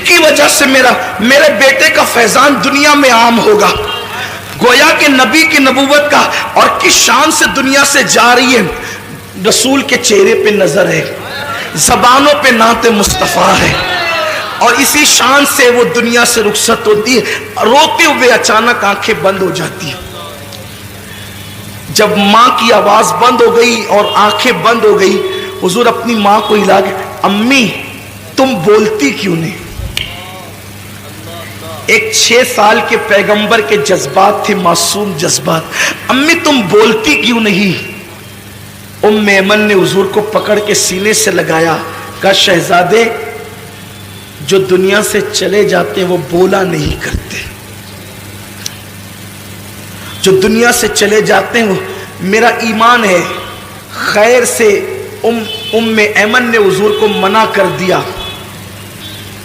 کی وجہ سے میرے بیٹے کا فیضان دنیا میں عام ہوگا. گویا کہ نبی کی نبوت کا اور کس شان سے دنیا سے جا رہی ہے. رسول کے چہرے پہ نظر ہے, زبانوں پہ نعت مصطفیٰ ہے, اور اسی شان سے وہ دنیا سے رخصت ہوتی ہے. روتے ہوئے اچانک آنکھیں بند ہو جاتی ہیں. جب ماں کی آواز بند ہو گئی اور آنکھیں بند ہو گئی, حضور اپنی ماں کو ہلا کے, امی تم بولتی کیوں نہیں؟ ایک 6 سال کے پیغمبر کے جذبات تھے, معصوم جذبات. امی تم بولتی کیوں نہیں؟ ام ایمن نے حضور کو پکڑ کے سینے سے لگایا, کہا شہزادے جو دنیا سے چلے جاتے ہیں وہ بولا نہیں کرتے, جو دنیا سے چلے جاتے ہیں وہ میرا ایمان ہے. خیر سے ام ایمن نے حضور کو منع کر دیا.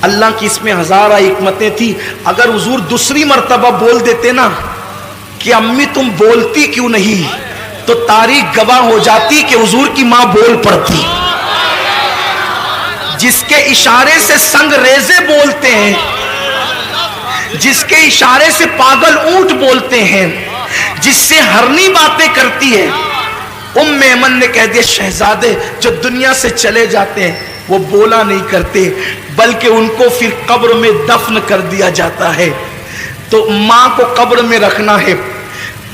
اللہ کی اس میں ہزارہ حکمتیں تھی. اگر حضور دوسری مرتبہ بول دیتے نا کہ امی تم بولتی کیوں نہیں, تو تاریخ گواہ ہو جاتی کہ حضور کی ماں بول پڑتی. جس کے اشارے سے سنگ ریزے بولتے ہیں, جس کے اشارے سے پاگل اونٹ بولتے ہیں, جس سے ہرنی باتیں کرتی ہے, ام ایمن نے کہہ دیا شہزادے جو دنیا سے چلے جاتے ہیں وہ بولا نہیں کرتے, بلکہ ان کو پھر قبر میں دفن کر دیا جاتا ہے. تو ماں کو قبر میں رکھنا ہے.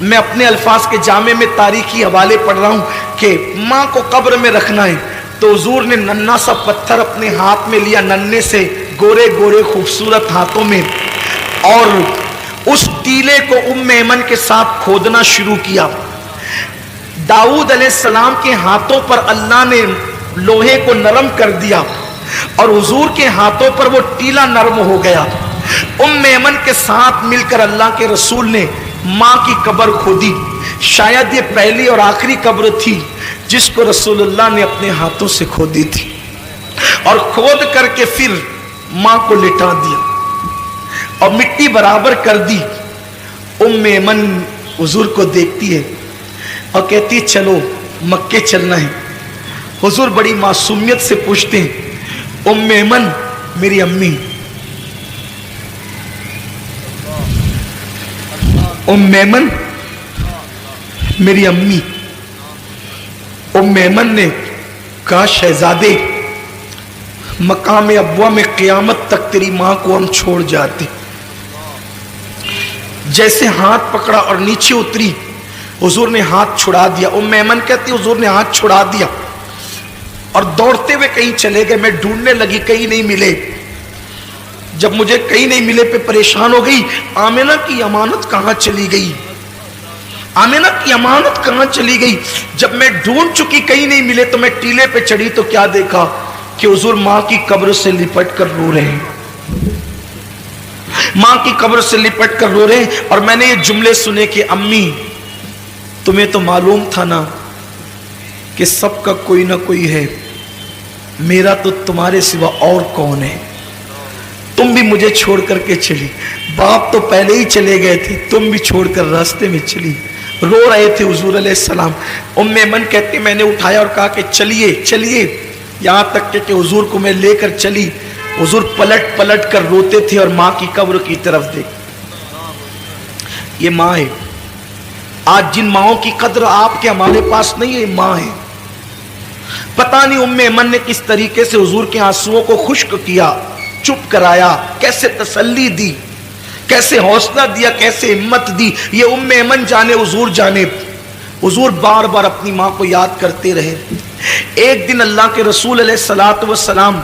میں اپنے الفاظ کے جامع میں تاریخی حوالے پڑھ رہا ہوں کہ ماں کو قبر میں رکھنا ہے. تو حضور نے ننھا سا پتھر اپنے ہاتھ میں لیا, ننھے سے گورے گورے خوبصورت ہاتھوں میں, اور اس ٹیلے کو ام ایمن کے ساتھ کھودنا شروع کیا. داؤد علیہ السلام کے ہاتھوں پر اللہ نے لوہے کو نرم کر دیا اور حضور کے ہاتھوں پر وہ ٹیلا نرم ہو گیا. ام ایمن کے ساتھ مل کر اللہ کے رسول نے ماں کی قبر کھودی. شاید یہ پہلی اور آخری قبر تھی جس کو رسول اللہ نے اپنے ہاتھوں سے کھودی تھی, اور کھود کر کے پھر ماں کو لٹا دیا اور مٹی برابر کر دی. ام ایمن حضور کو دیکھتی ہے اور کہتی ہے چلو مکے چلنا ہے. حضور بڑی معصومیت سے پوچھتے ہیں ام ایمن میری امی, ام ایمن میری امی. ام ایمن نے کہا شہزادے مقام ابوا میں قیامت تک تیری ماں کو ہم چھوڑ جاتے. جیسے ہاتھ پکڑا اور نیچے اتری, حضور نے ہاتھ چھڑا دیا. ام ایمن کہتی حضور نے ہاتھ چھڑا دیا اور دوڑتے ہوئے کہیں چلے گئے. میں ڈھونڈنے لگی, کہیں نہیں ملے. جب مجھے کہیں نہیں ملے پہ پریشان ہو گئی. آمنہ کی امانت کہاں چلی گئی, آمنہ کی امانت کہاں چلی گئی. جب میں ڈھونڈ چکی کہیں نہیں ملے تو میں ٹیلے پہ چڑھی تو کیا دیکھا کہ حضور ماں کی قبر سے لپٹ کر رو رہے ہیں, ماں کی قبر سے لپٹ کر رو رہے ہیں. اور میں نے یہ جملے سنے کہ امی تمہیں تو معلوم تھا نا کہ سب کا کوئی نہ کوئی ہے, میرا تو تمہارے سوا اور کون ہے, تم بھی مجھے چھوڑ کر کے چلی. باپ تو پہلے ہی چلے گئے تھے, تم بھی چھوڑ کر راستے میں چلی. رو رہے تھے حضور علیہ السلام. ام ایمن کہتی میں نے اٹھایا اور کہا کہ چلیے چلیے, یہاں تک کہ حضور کو میں لے کر چلی. حضور پلٹ پلٹ کر روتے تھے اور ماں کی قبر کی طرف دیکھ. یہ ماں ہے. آج جن ماؤں کی قدر آپ کے ہمارے پاس نہیں ہے, ماں ہے. پتہ نہیں ام ایمن نے کس طریقے سے حضور کے آنسوؤں کو خشک کیا, چپ کرایا, کیسے تسلی دی, کیسے حوصلہ دیا, کیسے ہمت دی. یہ ام ایمن جانے, حضور جانے. حضور بار بار اپنی ماں کو یاد کرتے رہے. ایک دن اللہ کے رسول علیہ الصلوۃ والسلام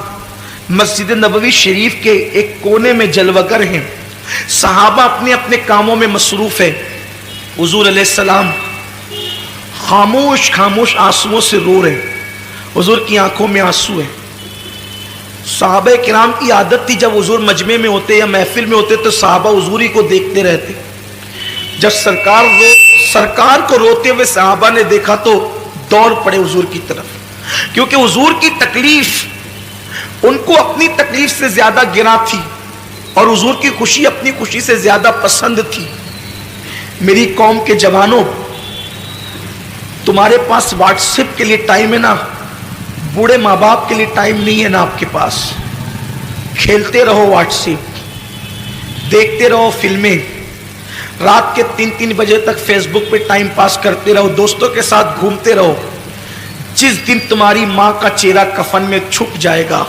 مسجد نبوی شریف کے ایک کونے میں جلوہ گر ہیں. صحابہ اپنے اپنے کاموں میں مصروف ہیں. حضور علیہ السلام خاموش خاموش آنسوؤں سے رو رہے. حضور کی آنکھوں میں آنسو ہیں. صحابہ کرام کی عادت تھی جب حضور مجمع میں ہوتے یا محفل میں ہوتے تو صحابہ حضور ہی کو دیکھتے رہتے. جب سرکار کو روتے ہوئے صحابہ نے دیکھا تو دوڑ پڑے حضور کی طرف, کیونکہ حضور کی تکلیف ان کو اپنی تکلیف سے زیادہ گراں تھی اور حضور کی خوشی اپنی خوشی سے زیادہ پسند تھی. میری قوم کے جوانوں, تمہارے پاس واٹس ایپ کے لیے ٹائم ہے نا, بوڑھے ماں باپ کے لیے ٹائم نہیں ہے نا آپ کے پاس. کھیلتے رہو واٹس ایپ، دیکھتے رہو فلمیں، رات کے 3 بجے تک فیس بک پہ ٹائم پاس کرتے رہو، دوستوں کے ساتھ گھومتے رہو، جس دن تمہاری ماں کا چہرہ کفن میں چھپ جائے گا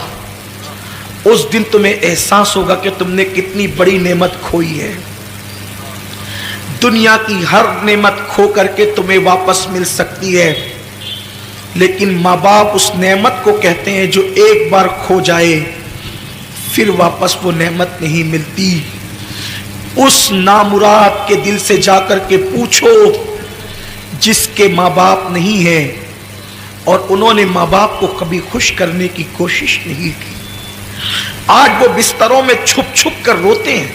اس دن تمہیں احساس ہوگا کہ تم نے کتنی بڑی نعمت کھوئی ہے۔ دنیا کی ہر نعمت کھو کر کے تمہیں واپس مل سکتی ہے، لیکن ماں باپ اس نعمت کو کہتے ہیں جو ایک بار کھو جائے پھر واپس وہ نعمت نہیں ملتی۔ اس نامراد کے دل سے جا کر کے پوچھو جس کے ماں باپ نہیں ہیں اور انہوں نے ماں باپ کو کبھی خوش کرنے کی کوشش نہیں کی، آج وہ بستروں میں چھپ چھپ کر روتے ہیں،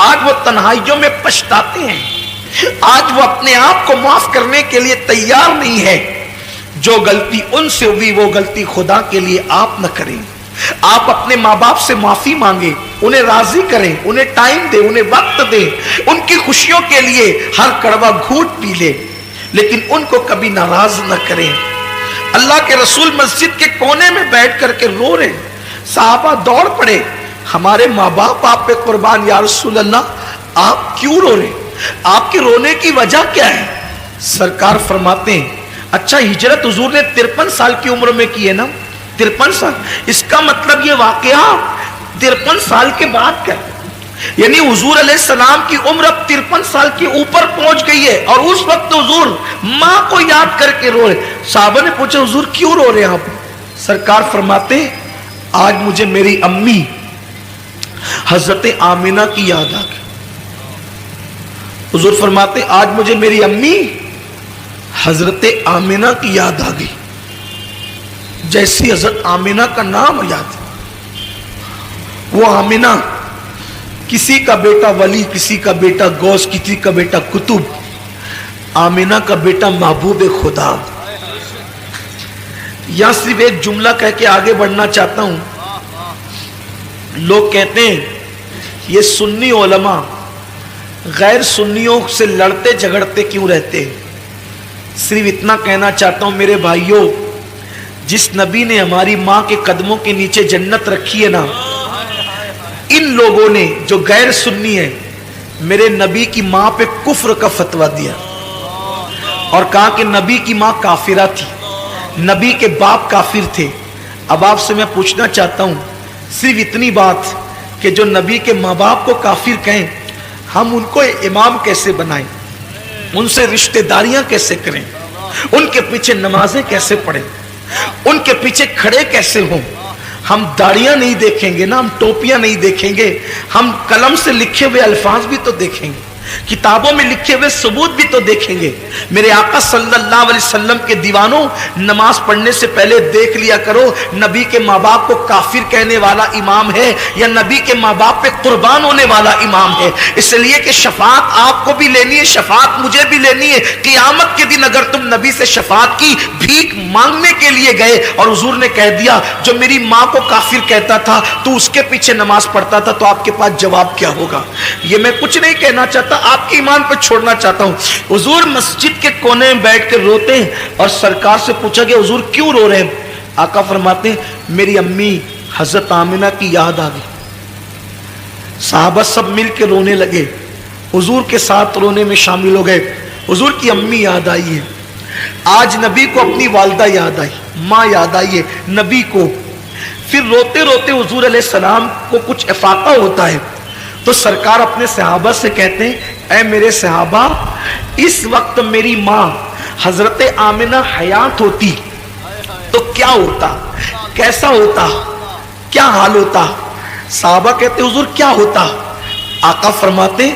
آج وہ تنہائیوں میں پچھتاتے ہیں، آج وہ اپنے آپ کو معاف کرنے کے لیے تیار نہیں ہے۔ جو غلطی ان سے ہوئی وہ غلطی خدا کے لیے آپ نہ کریں۔ آپ اپنے ماں باپ سے معافی مانگیں، انہیں راضی کریں، انہیں ٹائم دیں، انہیں وقت دیں، ان کی خوشیوں کے لیے ہر کڑوا گھونٹ پی لیں، لیکن ان کو کبھی ناراض نہ کریں۔ اللہ کے رسول مسجد کے کونے میں بیٹھ کر کے رو رہے، صحابہ دوڑ پڑے، ہمارے ماں باپ آپ پہ قربان، یا رسول اللہ آپ کیوں رو رہے، آپ کے رونے کی وجہ کیا ہے؟ سرکار فرماتے ہیں اچھا ہجرت حضور نے 53 سال کی عمر میں کی ہے نا، 53 سال، اس کا مطلب یہ واقعہ 53 سال کے بعد کا، یعنی حضور علیہ السلام کی عمر اب 53 سال کی اوپر پہنچ گئی ہے، اور اس وقت حضور ماں کو یاد کر کے رو رہے۔ صحابہ نے پوچھا حضور کیوں رو رہے ہیں آپ؟ سرکار فرماتے ہیں آج مجھے میری امی حضرت آمینہ کی یاد آ گئی۔ حضور فرماتے ہیں آج مجھے میری امی حضرت آمینہ کی یاد آ گئی، جیسی حضرت آمینہ کا نام یاد، وہ آمینہ کسی کا بیٹا ولی، کسی کا بیٹا غوث، کسی کا بیٹا قطب، آمینہ کا بیٹا محبوب خدا۔ یا صرف ایک جملہ کہہ کے آگے بڑھنا چاہتا ہوں۔ لوگ کہتے ہیں یہ سنی علماء غیر سنیوں سے لڑتے جھگڑتے کیوں رہتے ہیں؟ صرف اتنا کہنا چاہتا ہوں میرے بھائیوں، جس نبی نے ہماری ماں کے قدموں کے نیچے جنت رکھی ہے نا، ان لوگوں نے جو غیر سنی ہیں میرے نبی کی ماں پہ کفر کا فتویٰ دیا اور کہا کہ نبی کی ماں کافرہ تھی، نبی کے باپ کافر تھے۔ اب آپ سے میں پوچھنا چاہتا ہوں صرف اتنی بات کہ جو نبی کے ماں باپ کو کافر کہیں، ہم ان کو امام کیسے بنائیں، ان سے رشتہ داریاں کیسے کریں، ان کے پیچھے نمازیں کیسے پڑھیں، ان کے پیچھے کھڑے کیسے ہوں؟ ہم داڑیاں نہیں دیکھیں گے نا، ہم ٹوپیاں نہیں دیکھیں گے، ہم قلم سے لکھے ہوئے الفاظ بھی تو دیکھیں گے، کتابوں میں لکھے ہوئے ثبوت بھی تو دیکھیں گے۔ میرے آقا صلی اللہ علیہ وسلم کے دیوانوں، نماز پڑھنے سے پہلے دیکھ لیا کرو نبی کے ماں باپ کو کافر کہنے والا امام ہے یا نبی کے ماں باپ پہ قربان ہونے والا امام ہے، اس لیے کہ شفاعت آپ کو بھی لینی ہے، شفاعت مجھے بھی لینی ہے۔ قیامت کے دن اگر تم نبی سے شفاعت کی بھیک مانگنے کے لیے گئے اور حضور نے کہہ دیا جو میری ماں کو کافر کہتا تھا تو اس کے پیچھے نماز پڑھتا تھا، تو آپ کے پاس جواب کیا ہوگا؟ یہ میں کچھ نہیں کہنا چاہتا، آپ کے ایمان پہ چھوڑنا چاہتا ہوں۔ حضور مسجد کے کونے میں بیٹھ کے روتے ہیں اور سرکار سے پوچھا کہ حضور کیوں رو رہے ہیں؟ آقا فرماتے ہیں میری امی حضرت آمینہ کی یاد آ گئی۔ صحابہ سب مل کے رونے لگے، حضور کے ساتھ رونے میں شامل ہو گئے۔ حضور کی امی یاد آئی ہے، آج نبی کو اپنی والدہ یاد آئی، ماں یاد آئی ہے نبی کو۔ پھر روتے روتے حضور علیہ السلام کو کچھ افاقہ ہوتا ہے تو سرکار اپنے صحابہ سے کہتے ہیں اے میرے صحابہ، اس وقت میری ماں حضرت آمینہ حیات ہوتی تو کیا ہوتا، کیسا ہوتا، کیا حال ہوتا؟ صحابہ کہتے حضور کیا ہوتا؟ آقا فرماتے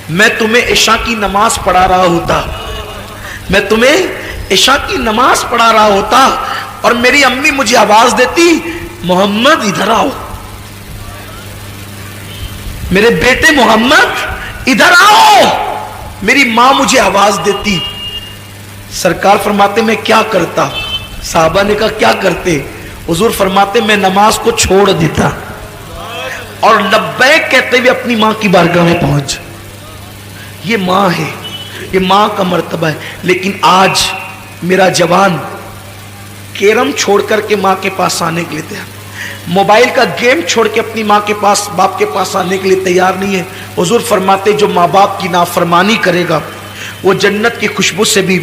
میں تمہیں عشاء کی نماز پڑھا رہا ہوتا، میں تمہیں عشاء کی نماز پڑھا رہا ہوتا اور میری امی مجھے آواز دیتی محمد ادھر آؤ، میرے بیٹے محمد ادھر آؤ، میری ماں مجھے آواز دیتی۔ سرکار فرماتے میں کیا کرتا؟ صحابہ نے کہا کیا کرتے؟ حضور فرماتے میں نماز کو چھوڑ دیتا اور لبیک کہتے ہوئے اپنی ماں کی بارگاہ میں پہنچ۔ یہ ماں ہے، یہ ماں کا مرتبہ ہے۔ لیکن آج میرا جوان کیرم چھوڑ کر کے ماں کے پاس آنے کے لیے تیار، موبائل کا گیم چھوڑ کے اپنی ماں کے پاس باپ کے پاس آنے کے لیے تیار نہیں ہے. حضور فرماتے جو ماں باپ کی نافرمانی کرے گا وہ جنت کی خوشبو سے بھی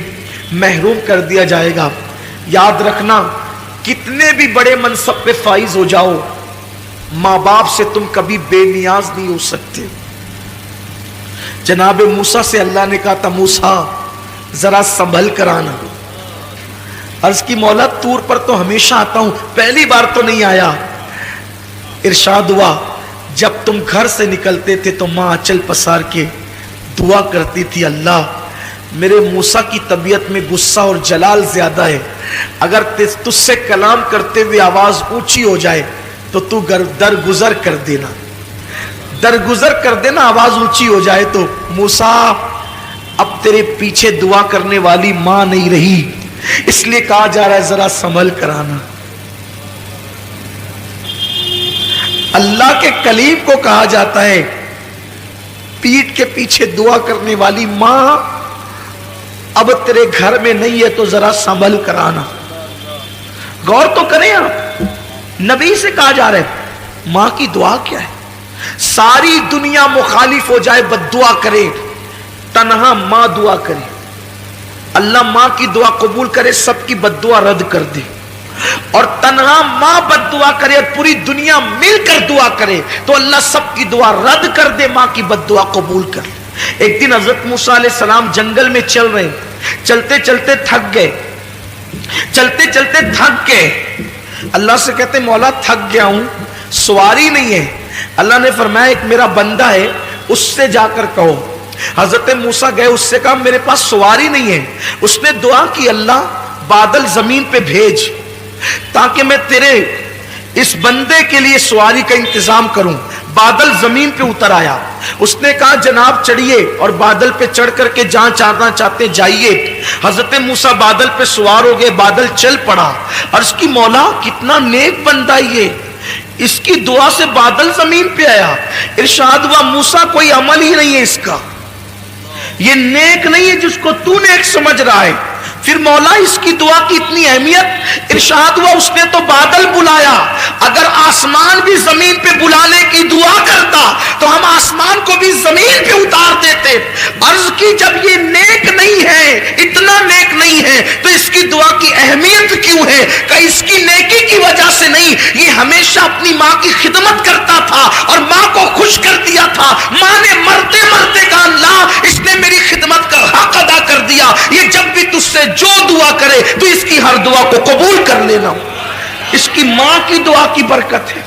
محروم کر دیا جائے گا. یاد رکھنا کتنے بھی بڑے منصب پہ فائز ہو جاؤ ماں باپ سے تم کبھی بے نیاز نہیں ہو سکتے. جناب موسیٰ سے اللہ نے کہا تھا موسیٰ ذرا سنبھل کر آنا. عرض کی مولا طور پر تو ہمیشہ آتا ہوں پہلی بار تو نہیں آیا. ارشاد ہوا جب تم گھر سے نکلتے تھے تو ماں آنچل پسار کے دعا کرتی تھی اللہ میرے موسیٰ کی طبیعت میں غصہ اور جلال زیادہ ہے, اگر تجھ سے کلام کرتے ہوئے آواز اونچی ہو جائے تو تو درگزر کر دینا, درگزر کر دینا آواز اونچی ہو جائے تو. موسیٰ اب تیرے پیچھے دعا کرنے والی ماں نہیں رہی, اس لیے کہا جا رہا ہے ذرا سنبھل کر آنا. اللہ کے کلیم کو کہا جاتا ہے پیٹھ کے پیچھے دعا کرنے والی ماں اب تیرے گھر میں نہیں ہے تو ذرا سنبھل کر آنا. غور تو کریں آپ, نبی سے کہا جا رہا ہے ماں کی دعا کیا ہے. ساری دنیا مخالف ہو جائے بد دعا کرے, تنہا ماں دعا کرے, اللہ ماں کی دعا قبول کرے سب کی بد دعا رد کر دے. اور تنہا ماں بد دعا کرے اور پوری دنیا مل کر دعا کرے تو اللہ سب کی دعا رد کر دے, ماں کی بد دعا قبول کر. ایک دن حضرت موسیٰ علیہ السلام جنگل میں چل رہے, چلتے چلتے تھک گئے, چلتے چلتے تھک گئے. اللہ سے کہتے مولا تھک گیا ہوں, سواری نہیں ہے. اللہ نے فرمایا ایک میرا بندہ ہے اس سے جا کر کہو. حضرت موسیٰ گئے, اس سے کہا میرے پاس سواری نہیں ہے. اس نے دعا کی اللہ بادل زمین پہ بھیج تاکہ میں تیرے اس بندے کے لیے سواری کا انتظام کروں. بادل زمین پہ اتر آیا. اس نے کہا جناب چڑھیے اور بادل پہ چڑھ کر کے جہاں جانا چاہتے جائیے. حضرت موسیٰ بادل پہ سوار ہو گئے, بادل چل پڑا. عرض کی مولا کتنا نیک بندہ یہ, اس کی دعا سے بادل زمین پہ آیا. ارشاد ہوا موسیٰ کوئی عمل ہی نہیں ہے اس کا, یہ نیک نہیں ہے جس کو تو نیک سمجھ رہا ہے. پھر مولا اس کی دعا کی اتنی اہمیت. ارشاد ہوا اس نے تو بادل بلایا, اگر آسمان بھی زمین پہ بلانے کی دعا کرتا تو ہم آسمان کو بھی زمین پہ اتار دیتے. عرض کی جب یہ نیک نہیں ہے, اتنا نیک نہیں ہے تو اس کی دعا کی اہمیت کیوں ہے؟ کہ اس کی نیکی کی وجہ سے نہیں, یہ ہمیشہ اپنی ماں کی خدمت کرتا تھا اور ماں کو خوش کر دیا تھا. ماں نے مرتے مرتے کہا اللہ اس نے میری خدمت کا حق ادا کر دیا, یہ جب بھی تجھ سے جو دعا کرے تو اس کی ہر دعا کو قبول کر لینا. اس کی ماں کی دعا کی برکت ہے,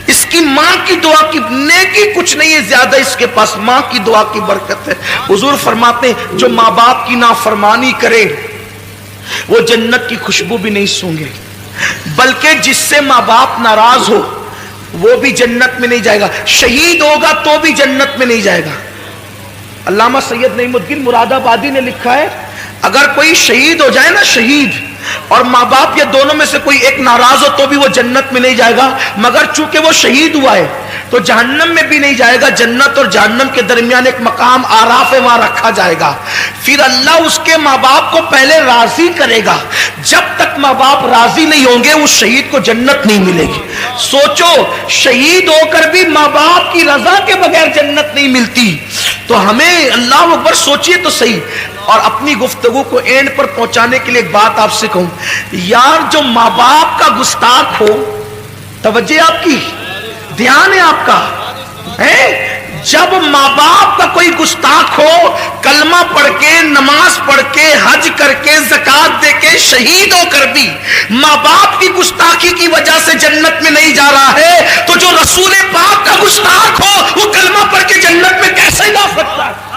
اس کی ماں کی دعا کی نیکی کچھ نہیں ہے زیادہ, اس کے پاس ماں کی دعا کی برکت ہے. حضور فرماتے ہیں جو ماں باپ کی نافرمانی کرے وہ جنت کی خوشبو بھی نہیں سونگے, بلکہ جس سے ماں باپ ناراض ہو وہ بھی جنت میں نہیں جائے گا. شہید ہوگا تو بھی جنت میں نہیں جائے گا. علامہ سید نعیم الدین مراد آبادی نے لکھا ہے اگر کوئی شہید ہو جائے نا, شہید اور ماں باپ یا دونوں میں سے کوئی ایک ناراض ہو تو بھی وہ جنت میں نہیں جائے گا, مگر چونکہ وہ شہید ہوا ہے تو جہنم میں بھی نہیں جائے گا. جنت اور جہنم کے درمیان ایک مقام آراف ہے, وہاں رکھا جائے گا. پھر اللہ اس کے ماں باپ کو پہلے راضی کرے گا. جب تک ماں باپ راضی نہیں ہوں گے اس شہید کو جنت نہیں ملے گی. سوچو شہید ہو کر بھی ماں باپ کی رضا کے بغیر جنت نہیں ملتی, تو ہمیں اللہ اکبر سوچئے تو صحیح. اور اپنی گفتگو کو اینڈ پر پہنچانے کے لیے ایک بات آپ سے کہوں یار, جو ماں باپ کا گستاخ ہو, توجہ آپ کی, دھیان ہے آپ کا, جب ماں باپ کا کوئی گستاخ ہو کلمہ پڑھ کے نماز پڑھ کے حج کر کے زکات دے کے شہید ہو کر بھی ماں باپ کی گستاخی کی وجہ سے جنت میں نہیں جا رہا ہے, تو جو رسول پاک کا گستاخ ہو وہ کلمہ پڑھ کے جنت میں کیسے جا سکتا ہے؟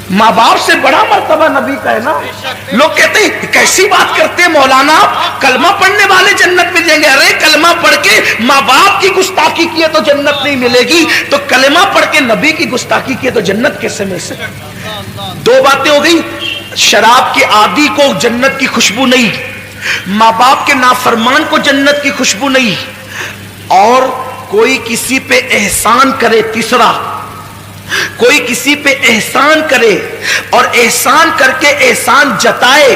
ماں باپ سے بڑا مرتبہ نبی کا ہے نا. لوگ کہتے ہیں کیسی بات کرتے ہیں مولانا, کلمہ پڑھنے والے جنت میں جائیں گے. ارے کلمہ پڑھ کے ماں باپ کی گستاخی کیے تو جنت نہیں ملے گی, تو کلمہ پڑھ کے نبی کی گستاخی کیے تو جنت کیسے مل سکے؟ دو باتیں ہو گئی, شراب کے عادی کو جنت کی خوشبو نہیں, ماں باپ کے نافرمان کو جنت کی خوشبو نہیں, اور کوئی کسی پہ احسان کرے, تیسرا کوئی کسی پہ احسان کرے اور احسان کر کے احسان جتائے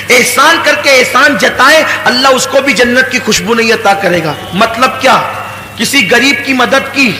احسان کر کے احسان جتائے اللہ اس کو بھی جنت کی خوشبو نہیں عطا کرے گا. مطلب کیا؟ کسی غریب کی مدد کی